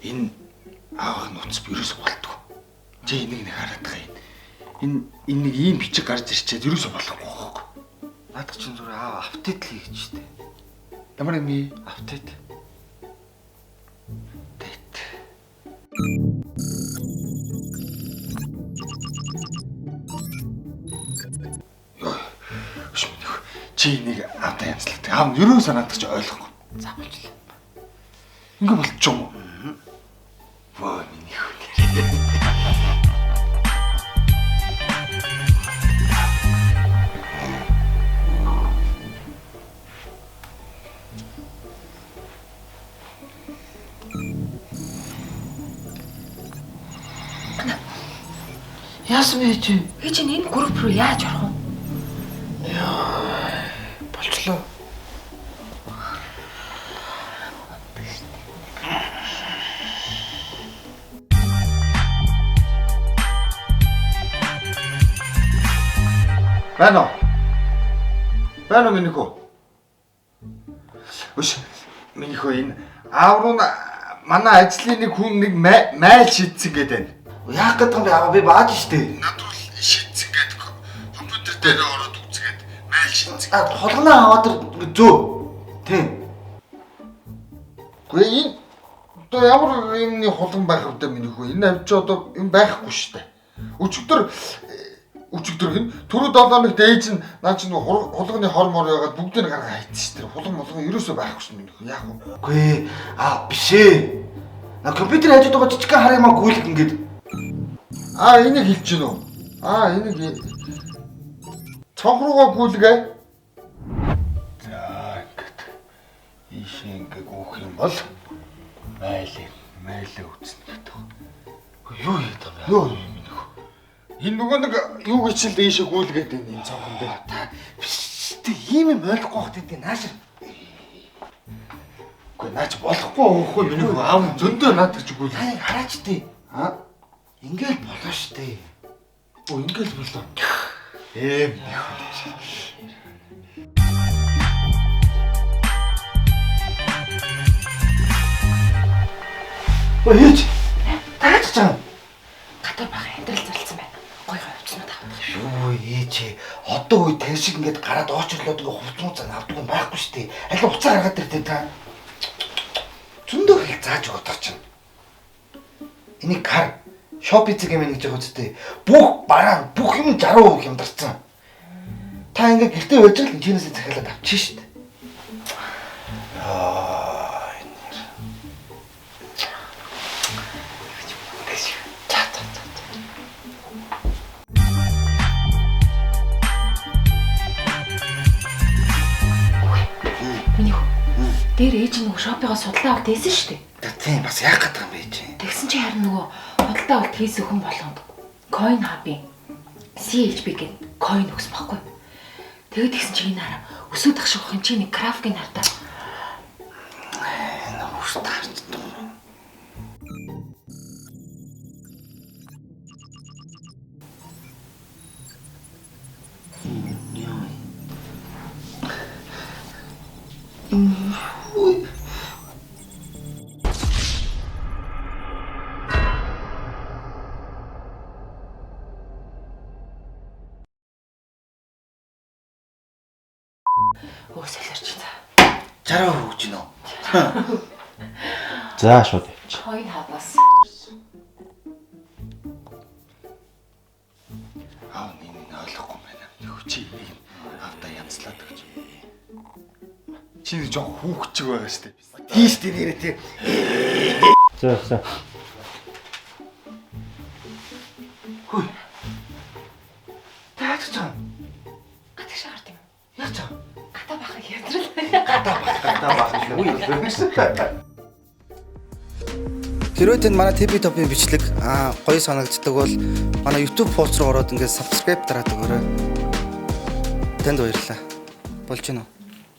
Энэ аавах нууц ерөөсө болтгоо. Чи энийг нэг хараад байгаа юм. Энэ нэг ийм бичиг гарч ирчээд ерөөсө болохгүй байхгүй. Наадах чинь зүгээр аав апдейт л хийж штэ. Ямар юм бэ? Апдейт. Дэт. Йоо. Чи энийг аавтай янзлах. Аав нь ерөөсө надад ч ойлгохгүй. За болчихлоо. Ингээ болчих юм уу? Ваа миний хүн. Яасан бэ чи? Чи энэ групп руу яаж орох вэ? Яа, болчлоо. Байна уу миний хөө? Үш миний хөө энэ аав руу манай ажлын нэг хүн нэг майл шийдсэн гэдэг байна. Яах гэдэг юм бэ? Аав би бааж штэ. Над руу шийдсэн гэдэг компьютер дээр ороод үзгээд майл шийдсэн. Холгоноо аваад ингээ зөө. Тийм. Гэхдээ энэ одоо ямар юмны холгон байх вэ миний хөө? Энэ авч одоо юм байхгүй штэ. Өчигдөр хин түрүү 7 хоногт ээж нь наа чинь хулганы хормор байгаад бүгдийг гаргаа хайцсан шүү дээ. Хулган ерөөсөө байхгүй шин минь. Яах вэ? Үгүй биш ээ. На компьютер хажууд байгаа жижигхэн хар юмаа гүйлэх ингээд. Энийг хэлж гин үү? Энийг цонх руугаа гүйлгээ. За ингээд ийшээ ингээ гүөх юм бол майлээ үзнэ гэдэг. Юу хийх вэ? Юу юм бэ? Энэ нөгөө нэг юу гэж л ийшээ гүйлгээд байна энэ цонхон дээр. Биш тэ ийм юм ойлгохгүй байх гэдэг нааш. Үгүй наач болохгүй өөхгүй миний хөө аав зөндөө наадах ч үгүй. Хараач тэ. Ингээл болоо штэ. Ингээл болоо. Ээж. Таач чам. Гадар баг амьдрал зарлцсан байна. Гоё хувцснууд авах. Юу ээж одоо үе тэр шиг ингээд гараад очрлоод ингээ хувцмууцаа авдаг юм байхгүй штэ. Аль уцаа гаргаад ирдэ та. Зөндөө хэл зааж өгöd чинь. Энийг хар шопицэг юм гэж байгаа үстэй. Бүх юм 60% хямдарсан. Та ингээ гэртээ байж л чинээсээ захиалаад авчих штэ. Дээр ээж нөгөө шопингоо судалгаа аваад хийсэн шүү дээ. Тийм бас яах гэдэг юм бэ чи. Тэгсэн чи харин нөгөө худалдаа авалт хийсэн хүн болгонд coin hub-ийн CHB гэдэг coin өгсөн байхгүй. Тэгээд тэгсэн чи энэ хараа өсөд ах шиг хин чи нэг графикийн хартаа. Нууш таарчдаг. Солирч за. 60% өгч гинөө. За шууд явчих. Coin hub-аас. Аав нэг ойлгохгүй байна. Чи нэг аавтай янзлаад өгч. Чи нэг жоо хүүхчиг байгаа штэ. Тийш тэр нэрээ тий. За. Хүй. Таач чам. Гадаг шаард юм. Яа чам. Гадаа бахыг ядрал. Гадаа бах шүү. Хэрвээ танд манай TP Top-ийн бичлэг гоё санагддаг бол манай YouTube пост руу ороод ингээд subscribe дараад өгөөрэй. Танд баярлалаа. Болж гинөө.